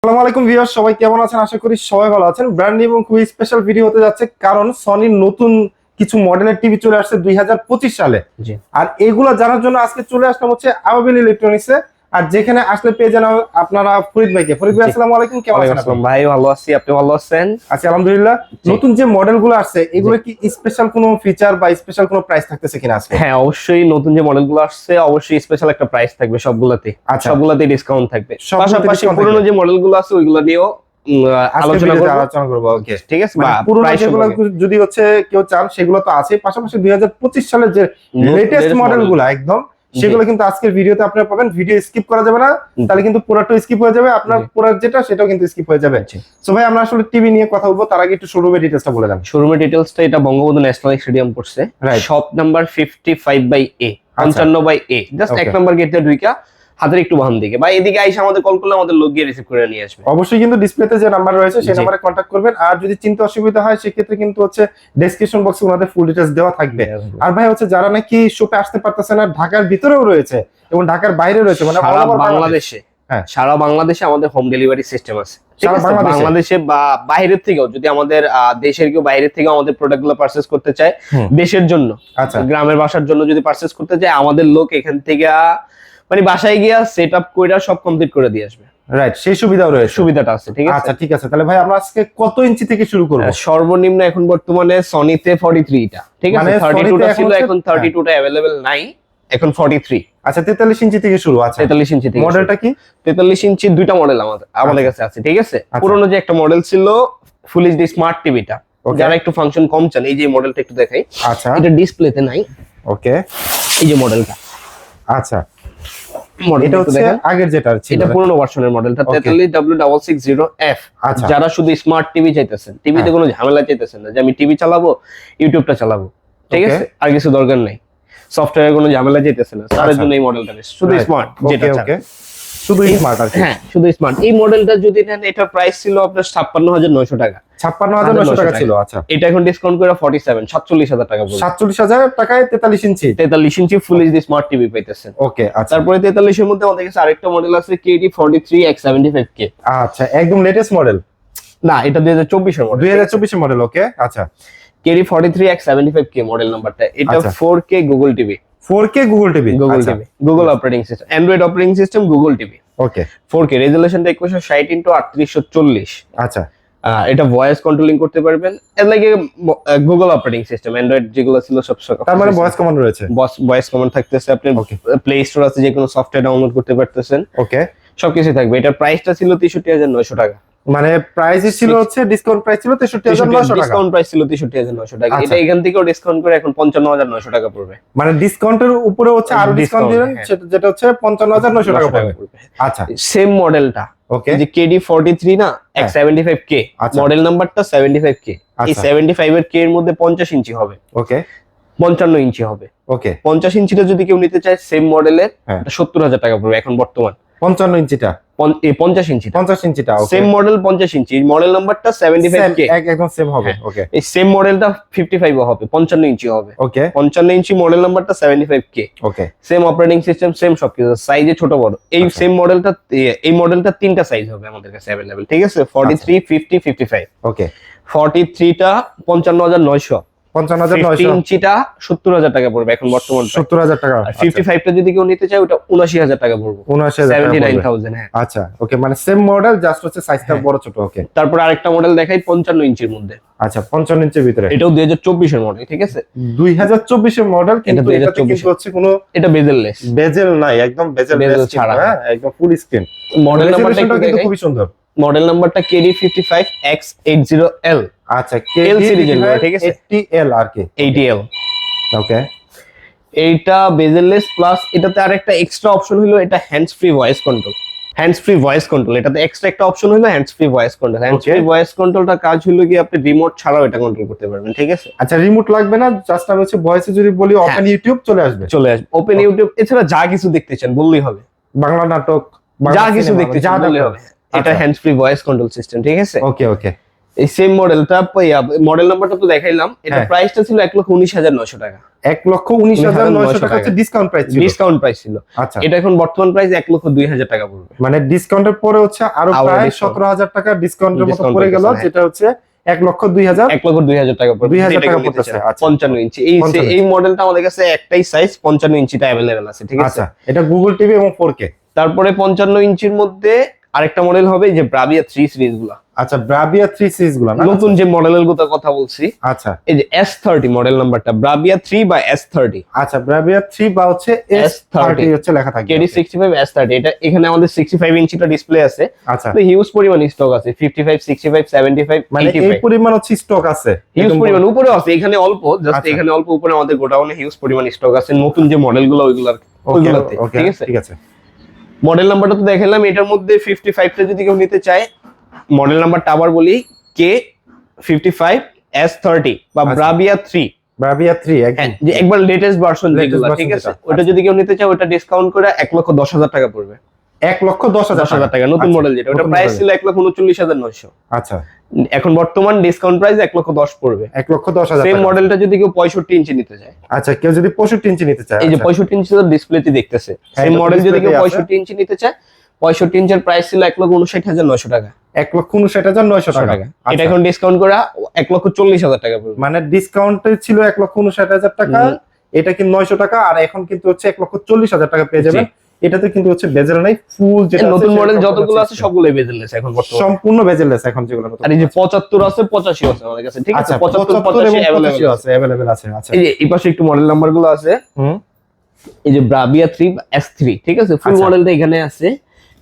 আসসালামু আলাইকুম ভিউয়ার্স, সবাই কেমন আছেন? আশা করি সবাই ভালো আছেন। ব্র্যান্ড নিউ এবং খুবই স্পেশাল ভিডিও হতে যাচ্ছে, কারণ সনির নতুন কিছু মডেলের টিভি চলে আসছে 2025 সালে। জি আর এগুলো জানার জন্য আজকে চলে আসলাম হচ্ছে আবাবিল ইলেকট্রনিক্সে। আর যেখানে আসলে পেয়ে যান আপনারা ফরিদ ভাইকে। ফরিদ ভাই, জি। আসসালামু আলাইকুম, কেমন আছেন আপনি? ভাই ভালো আছি, আপনি ভালো আছেন? আচ্ছা, আলহামদুলিল্লাহ। জি। নতুন যে মডেলগুলো আসছে এগুলো কি স্পেশাল কোনো ফিচার বা স্পেশাল কোনো প্রাইস থাকতেছে কিনা আজকে? হ্যাঁ, অবশ্যই নতুন যে মডেলগুলো আসছে অবশ্যই স্পেশাল একটা প্রাইস থাকবে সবগুলাতে। আচ্ছা। সবগুলাতে ডিসকাউন্ট থাকবে। সবগুলোতে পাশাপাশি discount পুরনো থাকবে। যে মডেলগুলো আছে ওইগুলো নিয়েও আলোচনা করবো। ওকে, ঠিক আছে। মানে পুরোনো প্রাইস যেগুলো যদি হচ্ছে কেউ চান সেগুলো তো আছে, পাশাপাশি 2025 সালের যে লেটেস্ট মডেল গুলো একদম সেগুলো কিন্তু আজকের ভিডিওতে আপনারা পাবেন। ভিডিও স্কিপ করা যাবে না, তাহলে কিন্তু পুরোটা স্কিপ হয়ে যাবে, আপনার পুরো যেটা সেটাও কিন্তু স্কিপ হয়ে যাবে। সো ভাই, আমরা আসলে টিভি নিয়ে কথা বলবো, তার আগে একটু শোরুমের ডিটেইলসটা বলে দেন। শোরুমের ডিটেইলসটা এটা বঙ্গবন্ধু ন্যাশনাল স্টেডিয়াম পড়ছে, Right. Shop number 55/A, 55/A, just এক Okay. নাম্বার গেটে ঢুইকা হাতের একটু বাম দিকে বা এদিকে আইসা আমাদের কল করলে আমাদের লোক গিয়ে রিসিভ করে নিয়ে আসবে। অবশ্যই কিন্তু ডিসপ্লেতে যে নাম্বার রয়েছে সেই জি। নাম্বারে কন্ট্যাক্ট করবেন। আর যদি চিন্তা অসুবিধা হয় সেক্ষেত্রে কিন্তু হচ্ছে ডেসক্রিপশন বক্সে ওনাদের ফুল ডিটেইলস দেওয়া থাকবে। আর ভাই হচ্ছে যারা নাকি শপে আসতে পারতেছে না, ঢাকার ভিতরেও রয়েছে এবং ঢাকার বাইরে রয়েছে, মানে সারা all over বাংলাদেশে, হ্যাঁ। সারা বাংলাদেশে আমাদের হোম ডেলিভারি সিস্টেম আছে। ঠিক সারা আছে? বাংলাদেশে? বাংলাদেশে বা বাইরের থেকেও যদি আমাদের দেশের কেউ বাইরের থেকেও আমাদের প্রোডাক্টগুলো পারচেজ করতে চায়, দেশের জন্য, আচ্ছা। গ্রামের বাসার জন্য যদি পারচেজ করতে চায়, আমাদের লোক এখান থেকে মানে বাসায় গিয়া সেট আপ কইরা সব কমপ্লিট করে দিয়ে আসবে। রাইট, সেই সুবিধাও রয়েছে। সুবিধাটা আছে। ঠিক আছে। আচ্ছা, ঠিক আছে। তাহলে ভাই আমরা আজকে কত ইঞ্চি থেকে শুরু করব? সর্বনিম্ন এখন বর্তমানে সনিতে 43 টা, ঠিক আছে। মানে 32 টা সনিতে ছিল, এখন এখন 32 টা अवेलेबल নাই, এখন 43। আচ্ছা, 43 ইঞ্চি থেকে শুরু। আচ্ছা, 43 ইঞ্চি থেকে। মডেলটা কি? 43 ইঞ্চি দুইটা মডেল আমাদের কাছে আছে। ঠিক আছে। পুরনো যে একটা মডেল ছিল ফুল এইচডি স্মার্ট টিভিটা, যারা একটু ফাংশন কম চান, এই যে মডেলটা একটু দেখাই। আচ্ছা, এটা ডিসপ্লেতে নাই। ওকে। এই যে মডেলটা, আচ্ছা, মডেল এটা হচ্ছে আগের যেটা ছিল। এটা পুরনো ভার্সনের মডেলটা, 43W660F। আচ্ছা। যারা শুধু স্মার্ট টিভি চাইতেছেন, টিভিতে কোনো ঝামেলা চাইতেছেন না যে আমি টিভি চালাবো, ইউটিউবটা চালাবো, ঠিক আছে, আর কিছু দরকার নাই, সফটওয়্যারের কোনো ঝামেলা চাইতেছেন না, তাদের জন্য এই মডেলটা বেশ। শুধু স্মার্ট যেটা চান। ওকে, শুধু স্মার্ট আর কি। হ্যাঁ, শুধু স্মার্ট। এই মডেলটা যদি নেন, এটার প্রাইস ছিল আপনার 56,900 টাকা। 56,900 টাকা ছিল। আচ্ছা, এটা এখন ডিসকাউন্ট করে 47,47,000 টাকা পড়বে। 47,000 টাকায় 43 ইঞ্চি। 43 ইঞ্চি ফুল এইচডি স্মার্ট টিভি পাইতেছেন। ওকে, আচ্ছা। তারপরে 43 এর মধ্যে আমাদের কাছে আরেকটা মডেল আছে, KD43X75K। আচ্ছা, একদম লেটেস্ট মডেল না, এটা 2024 এর মডেল। 2024 এর মডেল। ওকে, আচ্ছা। KD43X75K মডেল নাম্বারটা। এটা আচ্ছা। 4K Google TV. 4K Google TV. Google TV, Google operating system, Android operating system, Google TV. Okay, 4K রেজোলিউশনটা 2160x3840। আচ্ছা। এটা ভয়েস কন্ট্রোলিং করতে পারবেন। এর লাগে গুগল অপারেটিং সিস্টেম, অ্যান্ড্রয়েড যেগুলো ছিল সব তার মানে ভয়েস কমান্ড রয়েছে। ভয়েস কমান্ড থাকতেছে। আপনি প্লে স্টোর আছে, যে কোনো সফটওয়্যার ডাউনলোড করতে পারতেছেন। ওকে, সবকিছু থাকবে। এটার প্রাইসটা ছিল 63,900 টাকা। মানে প্রাইসই ছিল হচ্ছে, ডিসকাউন্ট প্রাইস ছিল 63,900 টাকা। ডিসকাউন্ট প্রাইস ছিল 63,900 টাকা। এটা এখান থেকেও ডিসকাউন্ট করে এখন 55,900 টাকা পড়বে। মানে ডিসকাউন্টের উপরে হচ্ছে আরো ডিসকাউন্ট দিবেন, যেটা হচ্ছে 55,900 টাকা পড়বে। আচ্ছা, সেম মডেলটা, ওকে, যে KD43 না, X75K মডেল নাম্বারটা 75K। এই 75 এর K এর মধ্যে 50 ইঞ্চি হবে। ওকে, 55 ইঞ্চি হবে। ওকে, 50 ইঞ্চিটা যদি কেউ নিতে চায় সেম মডেলের, 70,000 টাকা পড়বে এখন বর্তমান। 55 ইঞ্চিটা, 50 ইঞ্চি, 50 ইঞ্চিটা সেম মডেল 50 ইঞ্চি, মডেল নাম্বারটা 75K, একদম সেম হবে। ওকে, এই সেম মডেলটা 55 হবে, 55 ইঞ্চি হবে। ওকে, 55 ইঞ্চি মডেল নাম্বারটা 75K। ওকে, সেম অপারেটিং সিস্টেম, সেম সবকিছু, সাইজে ছোট বড়। এই সেম মডেলটা, এই মডেলটা তিনটা সাইজ হবে আমাদের কাছে अवेलेबल। ঠিক আছে, 43, 50, 55। ওকে, 43 টা 55,900, 55,900 ইঞ্চিটা 70,000 টাকা পড়বে এখন বর্তমান। 70,000 টাকা। 55 টা যদি কেউ নিতে চায় ওটা 79,000 টাকা পড়বে। 79,000 টাকা, 79,000। হ্যাঁ, আচ্ছা, ওকে, মানে সেম মডেল, জাস্ট হচ্ছে সাইজটা বড় ছোট। ওকে, তারপর আরেকটা মডেল দেখাই 55 ইঞ্চির মধ্যে। আচ্ছা, 55 ইঞ্চির ভিতরে। এটাও 2024 এর মডেল। ঠিক আছে, 2024 এর মডেল, কিন্তু এটা কিন্তু হচ্ছে কোনো এটা বেজেললেস, বেজেল নাই, একদম বেজেল ছাড়া, হ্যাঁ, একদম ফুল স্ক্রিন। মডেল নাম্বারটা কিন্তু খুবই সুন্দর। মডেল নাম্বারটা KD55X80L। আচ্ছা, L সিরিজের মডেল। ঠিক আছে, 80L আর কি, 80L। ওকে। এইটা বেজেললেস প্লাস এটাতে আরেকটা এক্সট্রা অপশন হলো, এটা hands free voice control. Hands free voice control, এটাতে এক্সট্রা একটা অপশন হলো hands free voice control. Hands free voice কন্ট্রোলটা কাজ হলো কি, আপনি রিমোট ছাড়াও এটা কন্ট্রোল করতে পারবেন। ঠিক আছে, আচ্ছা, রিমোট লাগবে না, জাস্ট আমি হচ্ছে ভয়েসে যদি বলি ওপেন ইউটিউব চলে আসবে। ওপেন ইউটিউব, এছাড়া যা কিছু দেখতে চান বললেই হবে, বাংলা নাটক, যা কিছু দেখতে চান বললেই হবে। এটা hands free voice control system. ঠিক আছে, ওকে, ওকে। এই সেম মডেলটা মডেল নাম্বারটা তো দেখাইলাম, এটা হ্যাঁ। প্রাইসটা ছিল 1,19,900 টাকা। 1,19,900 টাকা হচ্ছে ডিসকাউন্ট প্রাইস ছিল। ডিসকাউন্ট প্রাইস ছিল। আচ্ছা, এটা এখন বর্তমান প্রাইস 1,02,000 টাকা পড়বে। মানে ডিসকাউন্টের পরে হচ্ছে আরো আবার প্রায় discount। 17,000 টাকা ডিসকাউন্টের মতো Discount পড়ে গেল, পাইতেছে, যেটা হচ্ছে 1,02,000। 1,02,000 টাকা পড়বে। 2,000 যেটা টাকা কেউ নিতে পড়তেছে, চায়। আচ্ছা। 55 ইঞ্চি এই মডেলটা আমাদের কাছে একটাই সাইজ 55 ইঞ্চিটা अवेलेबल আছে, ঠিক আছে। আচ্ছা, এটা গুগল টিভি এবং 4K। তারপরে 55 ইঞ্চির মধ্যে আরেকটা মডেল হবে যে ব্রাভিয়া 3 সিরিজ গুলা, আচ্ছা, ব্রাভিয়া 3 সিরিজ গুলো না? নতুন যে মডেলের কথা বলছি। আচ্ছা এই যে S30 মডেল নাম্বারটা, ব্রাভিয়া 3 বা S30, আচ্ছা, ব্রাভিয়া 3 বা হচ্ছে S30 হচ্ছে লেখা থাকবে। KD65 S30। এটা এখানে আমাদের 65 ইঞ্চিটা ডিসপ্লে আছে। আচ্ছা, তো হিউজ পরিমাণ স্টক আছে, 55, 65, 75, মানে এই 85 পরিমাণ হচ্ছে স্টক আছে। হিউজ পরিমাণ। উপরে আছে, এখানে অল্প, জাস্ট আচ্ছা। এখানে অল্প, উপরে আমাদের গোডাউনে হিউজ পরিমাণ স্টক আছে নতুন যে মডেলগুলো ওইগুলোতে, ওকে, ঠিক আছে। ঠিক আছে। মডেল নাম্বারটা তো দেখালাম, এটার মধ্যে 55টা যদি কেউ নিতে চায়, মডেল নাম্বারটা আবার বলি, K55 S30 বা আচ্ছা। ব্রাভিয়া 3। ব্রাভিয়া 3 একদম যে একবার লেটেস্ট ভার্সন যেগুলো, version ঠিক আছে। যেটা, ওটা আচ্ছা। যদি কেউ নিতে চায়, ওটা ডিসকাউন্ট করে 1,10,000 টাকা পড়বে। 1,10,000 টাকা নতুন মডেল, যেটা ওটা নতুন প্রাইস model। ছিল 1,39,900। আচ্ছা, এখন বর্তমান ডিসকাউন্ট প্রাইস 1,10,000 পড়বে। 1,10,000 সেম টাকা। মডেলটা যদি কেউ 65 ইঞ্চি নিতে চায়, আচ্ছা, কেউ যদি 65 ইঞ্চি নিতে চায়, এই যে আচ্ছা। 65 ইঞ্চি ডিসপ্লেতে দেখতেছে, হ্যাঁ, সেম এটা তো মডেল যদি কেউ display-তেই আছে। 65 ইঞ্চি নিতে চায়, 65 ইঞ্চের প্রাইস ছিল 1,59,900 টাকা। 1,59,900 টাকা। এটা আচ্ছা, এখন ডিসকাউন্ট করে 1,40,000 টাকা পড়বে। মানে ডিসকাউন্টে ছিল 1,59,000 টাকা, এটা কিন্তু 900 টাকা, আর এখন কিন্তু হচ্ছে 1,40,000 টাকা পেয়ে যাবেন। এটাতে কিন্তু হচ্ছে বেজেল নাই, ফুল যেটা আছে নতুন মডেল সেরকম যতগুলো আছে system। সবগুলোই বেজেললেস এখন বর্তমানে। সম্পূর্ণ বেজেললেস এখন যেগুলো নতুন। আর এই যে 75 আছে, 85 আছে আমাদের কাছে, ঠিক আছে। আচ্ছা, 75 75 এবং 85 85 अवेलेबल আছে, अवेलेबल আছে। আচ্ছা, এই যে এই পাশে একটু মডেল নাম্বার গুলো আছে। হুম, এই যে ব্রাভিয়া 3 S3, ঠিক আছে। ফুল আচ্ছা। মডেলটা এখানে আছে।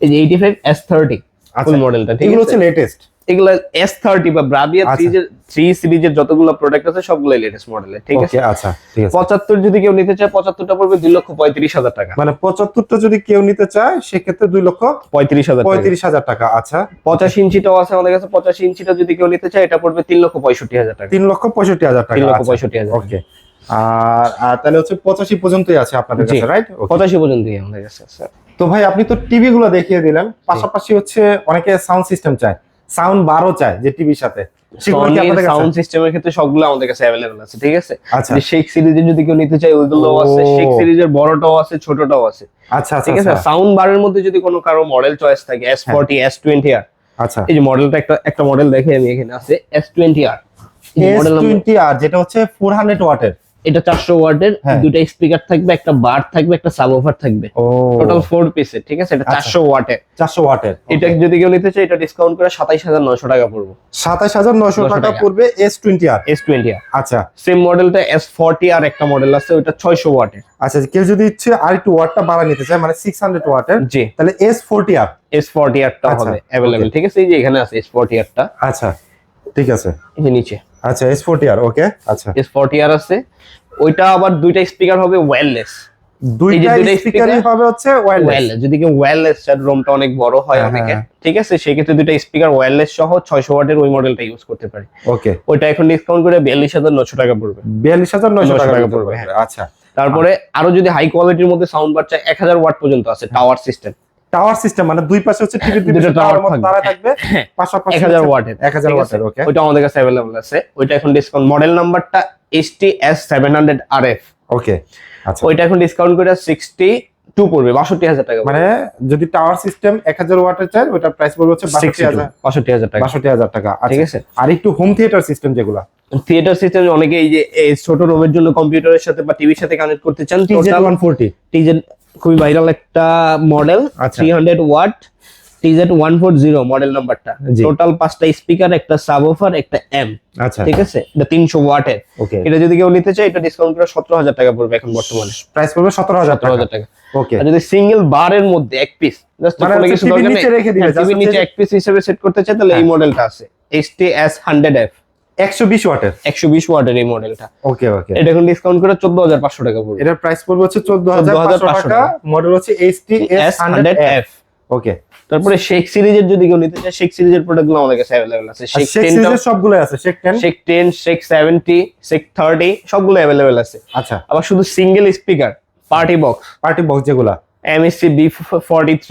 এই যে 85 S30 আচ্ছা, ফুল মডেলটা, ঠিক এগুলো আছে। হচ্ছে লেটেস্ট। এগুলা S30 বা ব্রাভিয়া আচ্ছা। 3 সিরিজের যতগুলো প্রোডাক্ট আছে সবগুলাই লেটেস্ট মডেলের, ঠিক আছে। ওকে, আচ্ছা, ঠিক আছে। 75 যদি কেউ নিতে চায়, 75টা পড়বে 2,35,000 টাকা। মানে 75টা যদি কেউ নিতে চায় সেক্ষেত্রে 35,000 টাকা। 2,35,000 টাকা। আচ্ছা, 85 ইঞ্চিটাও আছে আমাদের কাছে। 85 ইঞ্চিটা যদি কেউ নিতে চায়, এটা পড়বে 3,65,000 টাকা। 3,65,000 টাকা। 3,65,000 টাকা। ওকে, আর তাহলে হচ্ছে 85 পর্যন্তই আছে আপনাদের জি। কাছে, রাইট? 85 পর্যন্তই আমাদের কাছে আছে। তো ভাই, আপনি তো টিভি গুলো দেখিয়ে দিলেন, পাশাপাশি হচ্ছে অনেকে সাউন্ড সিস্টেম চায়, সাউন্ড বারও চায় যে টিভির সাথে, সেগুলো কি আপনাদের কাছে? সাউন্ড সিস্টেমের ক্ষেত্রে সবগুলো আমাদের কাছে अवेलेबल আছে, ঠিক আছে। আচ্ছা, যে শেখ সিরিজের যদি কেউ নিতে চায়, ওইগুলোও আছে। ও। শেখ সিরিজের বড়টাও আছে, ছোটটাও আছে, আচ্ছা, আচ্ছা, ঠিক আছে। আচ্ছা, সাউন্ড বারের মধ্যে যদি কোনো কারো মডেল চয়েস থাকে, S40, S20R, আচ্ছা। এই যে মডেলটা একটা মডেল দেখে আমি, এখানে আছে S20R। মডেল নাম্বার, S20R যেটা হচ্ছে 400 ওয়াটের। এটা 400 ওয়াটের, হ্যাঁ। দুটো স্পিকার থাকবে, একটা বার থাকবে, একটা সাবওুফার থাকবে, ও, টোটাল 4 পিসের, ঠিক আছে। এটা আচ্ছা। 400 ওয়াটের। 400 ওয়াটের। এটা যদি কেউ নিতে চায়, এটা ডিসকাউন্ট করে 27,900 টাকা পড়বে। 27,900 টাকা টাকা। পড়বে S20R। S20R আচ্ছা, সেম মডেলটা S40 আর একটা মডেল আছে, ওটা 600 ওয়াটের। আচ্ছা, কেউ যদি ইচ্ছে আর একটু ওয়াটটা বাড়া নিতে চায়, মানে 600 ওয়াটের, জি, তাহলে S40R। S40R টা আচ্ছা, হবে अवेलेबल, okay। ঠিক আছে। এই যে এখানে আছে S40R টা, আচ্ছা, ঠিক আছে। এই যে নিচে আচ্ছা, S40R, ওকে, আচ্ছা। S40R আছে। ওইটা আবার দুইটা স্পিকার হবে ওয়্যারলেস। দুইটা দুইটা স্পিকারই speaker হবে হচ্ছে ওয়্যারলেস। ওয়্যারলেস যদি কেউ ওয়্যারলেস চায়, রুমটা অনেক বড় হয় হ্যাঁ, অনেকে, হ্যাঁ। ঠিক আছে। সেই ক্ষেত্রে দুইটা স্পিকার ওয়্যারলেস সহ 600 ওয়াটের ওই মডেলটা ইউজ করতে পারি। ওকে, ওইটা এখন ডিসকাউন্ট করে 42,900 টাকা পড়বে। 42,900 টাকা টাকা পড়বে। পড়বে, হ্যাঁ। আচ্ছা, তারপরে আরো যদি হাই কোয়ালিটির মধ্যে সাউন্ড বার চাই, 1000 ওয়াট পর্যন্ত আছে, টাওয়ার সিস্টেম। টাওয়ার সিস্টেম মানে দুই পাশে হচ্ছে টিভির দুই দুটো পাশে tower টাওয়ার মতো থাকবে। তারা থাকবে, হ্যাঁ, পাশাপাশি 1000 ওয়াটের, 1000 ওয়াটের। ওকে, ওইটা আমাদের কাছে अवेलेबल আছে। ওইটা এখন ডিসকাউন্ট, মডেল নাম্বারটা STS 700 RF। ওকে, আচ্ছা। ওইটা এখন ডিসকাউন্ট করে 62 পড়বে, 62,000 টাকা। মানে যদি টাওয়ার সিস্টেম 1000 ওয়াটের চাই, ওটার প্রাইস পড়বে হচ্ছে 62,000 টাকা, 62,000 টাকা। ঠিক আচ্ছা, আছে। আর একটু হোম থিয়েটার সিস্টেম যেগুলো, থিয়েটার সিস্টেম অনেকে এই যে এই ছোট রুমের জন্য কম্পিউটারের সাথে বা টিভির সাথে কানেক্ট করতে চান, TZ140। TZ খুবই ভাইরাল একটা মডেল, আচ্ছা। 300 ওয়াট, TZ140 মডেল নাম্বারটা। জি। টোটাল 5টা স্পিকার, একটা সাবওুফার, একটা এম, আচ্ছা, ঠিক আছে। এটা 300 ওয়াটের। ওকে, এটা যদি কেউ নিতে চায়, এটা ডিসকাউন্ট করে 17,000 টাকা পড়বে এখন বর্তমানে। প্রাইস পড়বে 17,000 টাকা। 17,000 টাকা। ওকে, আর যদি সিঙ্গেল বারের মধ্যে এক পিস, জাস্ট মানে কোনো হচ্ছে কিছু TV দরকার নিচে রেখে দিবে, নেই, টিভির just নিচে হচ্ছে- এক পিস হিসেবে সেট করতে চায়, তাহলে এই হ্যাঁ। মডেলটা আছে, STS 100F, 120 ওয়াটের। 120 ওয়াটের এই মডেলটা। ওকে, ওকে, এটা এখন ডিসকাউন্ট করে 14,500 টাকা পড়বে। এটার প্রাইস পড়বে হচ্ছে 14,500 টাকা। মডেল হচ্ছে STS 100F। ওকে, তারপরে শেখ সিরিজের যদি কেউ নিতে চায়, শেখ সিরিজের প্রোডাক্ট গুলো আমাদের কাছে अवेलेबल আছে। শেখ শেখ 10, সিরিজের সবগুলো আছে, শেখ 10। শেখ 10, শেখ 70, শেখ 30 সবগুলো अवेलेबल আছে। আচ্ছা, আবার শুধু single speaker party box, party box যেগুলা, MSC B43,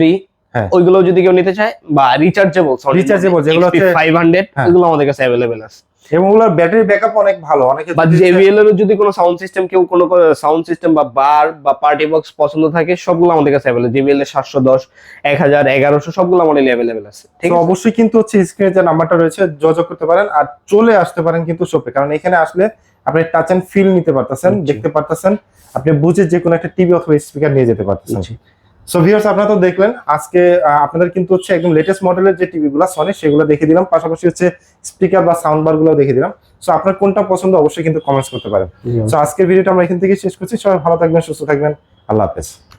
হ্যাঁ। ওইগুলো যদি কেউ নিতে চায়, বা রিচার্জেবল Rechargeable যেগুলো হচ্ছে 500 হ্যাঁ। এগুলো আমাদের কাছে অ্যাভেলেবেল আছে। এবং ওগুলোর ব্যাটারি ব্যাকআপ অনেক ভালো। অনেকে বা যদি- JBL এর যদি কোনো সাউন্ড সিস্টেম, কেউ কোনো সাউন্ড সিস্টেম বা বার বা পার্টি বক্স পছন্দ থাকে, সবগুলো আমাদের কাছে অ্যাভেলেবল। JBL এর 710, 1000, 1100 সবগুলো মডেল অ্যাভেলেবল আছে। ঠিক তো আছে, অবশ্যই কিন্তু হচ্ছে স্ক্রিনে যে নাম্বারটা রয়েছে যোগাযোগ করতে পারেন আর চলে আসতে পারেন কিন্তু শপে, কারণ এখানে আসলে আপনি টাচ এন্ড ফিল নিতে পারতেছেন, জি। দেখতে পারতেছেন, আপনি বুঝে যে কোনো একটা টিভি অথবা স্পিকার নিয়ে যেতে পারতেছেন। জি। সো ভিউয়ার্স, আপনারা তো দেখলেন আজকে আপনাদের কিন্তু হচ্ছে একদম লেটেস্ট মডেলের যে টিভি গুলো সনি সেগুলো দেখিয়ে দিলাম, পাশাপাশি হচ্ছে স্পিকার বা সাউন্ড বার গুলো দেখিয়ে দিলাম। সো আপনার কোনটা পছন্দ অবশ্যই কিন্তু কমেন্টস করতে পারেন। সো আজকের ভিডিওটা আমরা এখান থেকে শেষ করছি। সবাই ভালো থাকবেন, সুস্থ থাকবেন, আল্লাহ হাফেজ।